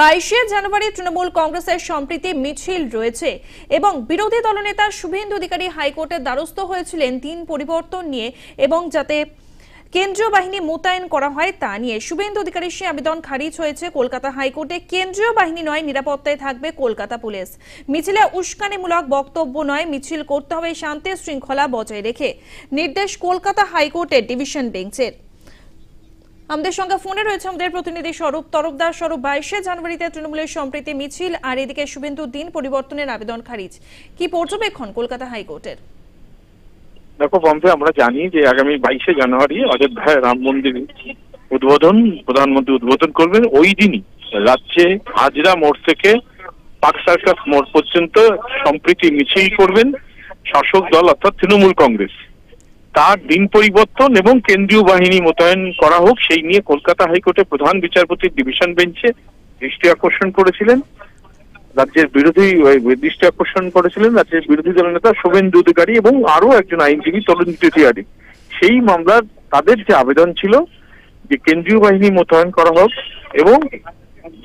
22শে জানুয়ারি তৃণমূল কংগ্রেসের সম্প্রীতি মিছিল রয়েছে এবং বিরোধী দলনেতা শুভেন্দু অধিকারী হাইকোর্টের দ্বারস্থ হয়েছিলেন দিন পরিবর্তন নিয়ে এবং যাতে কেন্দ্রীয় বাহিনী মোতায়েন করা হয় তা নিয়ে। শুভেন্দু অধিকারীর সেই আবেদন খারিজ হয়েছে কলকাতা হাইকোর্টে। কেন্দ্রীয় বাহিনী নয়, নিরাপত্তায় থাকবে কলকাতা পুলিশ। মিছিলে উস্কানিমূলক বক্তব্য নয়, মিছিল করতে হবে শান্তি শৃঙ্খলা বজায় রেখে, নির্দেশ কলকাতা হাইকোর্টের ডিভিশন বেঞ্চের। আমাদের সঙ্গে ফোনে রয়েছে আমাদের প্রতিনিধি স্বরূপ তরফদার। স্বরূপ, 22শে জানুয়ারিতে তৃণমূলের সম্প্রীতি মিছিল আর এদিকে শুভেন্দু দিন পরিবর্তনের আবেদন খারিজ, কি পর্যবেক্ষণ কলকাতা হাইকোর্টের? দেখো পম্পে, আমরা জানি যে আগামী 22শে জানুয়ারি অযোধ্যায় রাম মন্দির উদ্বোধন প্রধানমন্ত্রী উদ্বোধন করবেন। ওই দিনই রাজ্যে হাজরা মোড় থেকে পার্ক সার্কাস মোড় পর্যন্ত সম্প্রীতি মিছিল করবেন শাসক দল অর্থাৎ তৃণমূল কংগ্রেস। তার দিন পরিবর্তন এবং কেন্দ্রীয় বাহিনী মোতায়েন করা হোক সেই নিয়ে কলকাতা হাইকোর্টে প্রধান বিচারপতির ডিভিশন বেঞ্চে দৃষ্টি আকর্ষণ করেছিলেন রাজ্যের বিরোধী দলনেতা শুভেন্দু অধিকারী এবং আরো একজন আইনজীবী তরুণ তিয়ারি। সেই মামলার তাদের যে আবেদন ছিল যে কেন্দ্রীয় বাহিনী মোতায়েন করা হোক এবং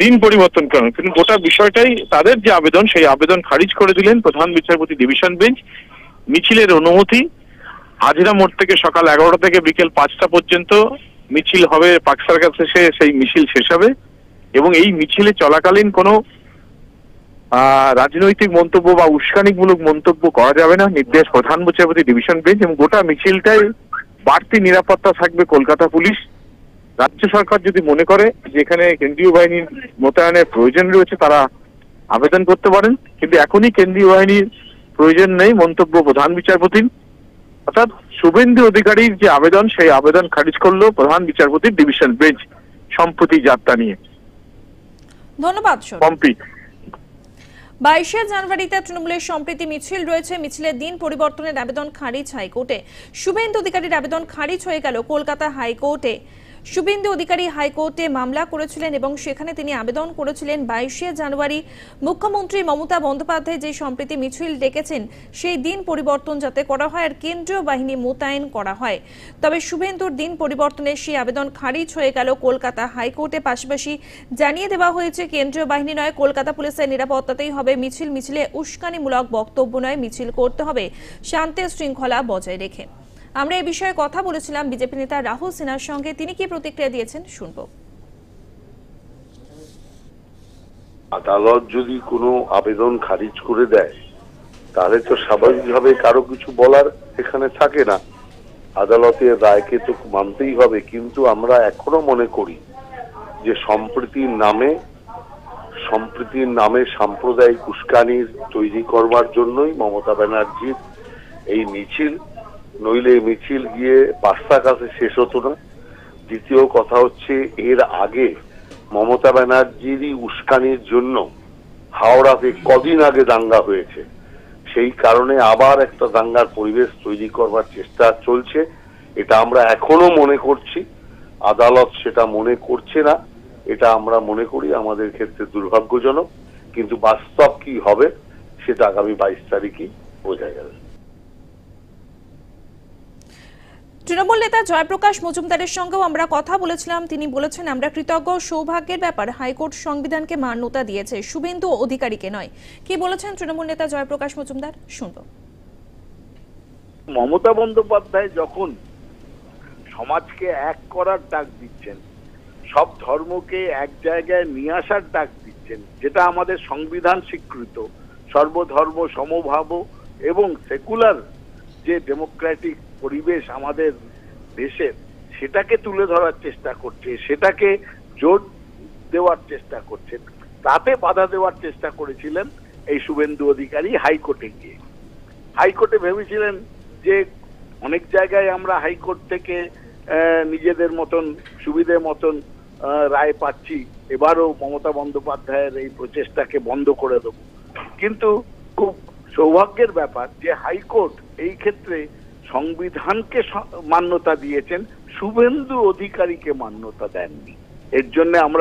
দিন পরিবর্তন করা হোক, কিন্তু গোটা বিষয়টাই তাদের যে আবেদন সেই আবেদন খারিজ করে দিলেন প্রধান বিচারপতি ডিভিশন বেঞ্চ। মিছিলের অনুমতি হাজরা মোড় থেকে সকাল 11টা থেকে বিকেল 5টা পর্যন্ত মিছিল হবে, পার্ক সার্কাসে সেই মিছিল শেষ হবে এবং এই মিছিলে চলাকালীন কোনো রাজনৈতিক মন্তব্য বা উস্কানিমূলক মন্তব্য করা যাবে না, নির্দেশ প্রধান বিচারপতি ডিভিশন বেঞ্চ। এবং গোটা মিছিলটাই বাড়তি নিরাপত্তা থাকবে কলকাতা পুলিশ। রাজ্য সরকার যদি মনে করে যে এখানে কেন্দ্রীয় বাহিনীর মোতায়েনের প্রয়োজন রয়েছে তারা আবেদন করতে পারেন, কিন্তু এখনই কেন্দ্রীয় বাহিনীর প্রয়োজন নেই মন্তব্য প্রধান বিচারপতির। অর্থাৎ শুভেন্দু অধিকারীর যে আবেদন সেই আবেদন খারিজ করলো প্রধান বিচারপতির ডিভিশন বেঞ্চ সম্প্রতি যাত্রা নিয়ে। ধন্যবাদ পম্পি। 22শে জানুয়ারিতে তৃণমূলের সম্প্রীতি মিছিল রয়েছে, মিছিলের দিন পরিবর্তনের আবেদন খারিজ হাইকোর্টে। শুভেন্দু অধিকারীর আবেদন খারিজ হয়ে গেল কলকাতা হাইকোর্টে। শুভেন্দু অধিকারী হাইকোর্টে মামলা করেছিলেন এবং সেখানে তিনি আবেদন করেছিলেন 22শে জানুয়ারি মুখ্যমন্ত্রী মমতা বন্দ্যোপাধ্যায় যে সম্প্রীতি মিছিল ডেকেছেন সেই দিন পরিবর্তন যাতে করা হয় আর কেন্দ্রীয় বাহিনী মোতায়েন করা হয়। তবে শুভেন্দুর দিন পরিবর্তনের সেই আবেদন খারিজ হয়ে গেল কলকাতা হাইকোর্টে। পাশাপাশি জানিয়ে দেওয়া হয়েছে কেন্দ্রীয় বাহিনী নয়, কলকাতা পুলিশের নিরাপত্তাতেই হবে মিছিল। মিছিলে উস্কানিমূলক বক্তব্য নয়, মিছিল করতে হবে শান্তি শৃঙ্খলা বজায় রেখে। আমরা এই বিষয়ে কথা বলেছিলাম বিজেপি নেতা রাহুল সিনহার সঙ্গে, তিনি কি প্রতিক্রিয়া দিয়েছেন শুনবো। আদালত যদি কোনো আবেদন খারিজ করে দেয় তাহলে তো স্বাভাবিকভাবে কারো কিছু বলার এখানে থাকে না, আদালতের রায়কে তো মানতেই হবে। কিন্তু আমরা এখনো মনে করি যে সম্প্রীতির নামে সাম্প্রদায়িক উস্কানির তৈরি করবার জন্যই মমতা ব্যানার্জির এই মিছিল, নইলে মিছিল গিয়ে পাঁচটা কাছে শেষ হতো না। দ্বিতীয় কথা হচ্ছে, এর আগে মমতা ব্যানার্জিরই উস্কানির জন্য হাওড়াতে কদিন আগে দাঙ্গা হয়েছে, সেই কারণে আবার একটা দাঙ্গার পরিবেশ তৈরি করবার চেষ্টা চলছে। এটা আমরা এখনো মনে করছি, আদালত সেটা মনে করছে না, এটা আমরা মনে করি আমাদের ক্ষেত্রে দুর্ভাগ্যজনক। কিন্তু বাস্তব কি হবে সেটা আগামী 22 তারিখই বোঝা যাবে। তৃণমূল নেতা জয়প্রকাশ মজুমদারের সঙ্গেও আমরা কথা বলেছিলাম, তিনি বলেছেন আমরা কৃতজ্ঞ, সৌভাগ্যের ব্যাপার হাইকোর্ট সংবিধানকে মান্যতা দিয়েছে, শুভেন্দু অধিকারীকে নয়। কি বলেছেন তৃণমূল নেতা জয়প্রকাশ মজুমদার, শুনবো। মমতা বন্দ্যোপাধ্যায় যখন সমাজকে এক করার ডাক দিচ্ছেন, সব ধর্মকে এক জায়গায় নিয়ে আসার ডাক দিচ্ছেন, যেটা আমাদের সংবিধান স্বীকৃত সর্বধর্ম সমভাব এবং সেকুলার যে ডেমোক্রেটিক পরিবেশ আমাদের দেশের, সেটাকে তুলে ধরার চেষ্টা করছে, সেটাকে জোর দেওয়ার চেষ্টা করছেন, তাতে বাধা দেওয়ার চেষ্টা করেছিলেন এই শুভেন্দু অধিকারী হাইকোর্টে গিয়ে। হাইকোর্টে ভেবেছিলেন যে অনেক জায়গায় আমরা হাইকোর্ট থেকে নিজেদের মতন সুবিধে মতন রায় পাচ্ছি, এবারও মমতা বন্দ্যোপাধ্যায়ের এই প্রচেষ্টাকে বন্ধ করে দেব। কিন্তু খুব সৌভাগ্যের ব্যাপার যে হাইকোর্ট এই ক্ষেত্রে সংবিধানকে মান্যতা দিয়েছেন, শুভেন্দু অধিকারীকে মান্যতা দেননি। এর জন্য আমরা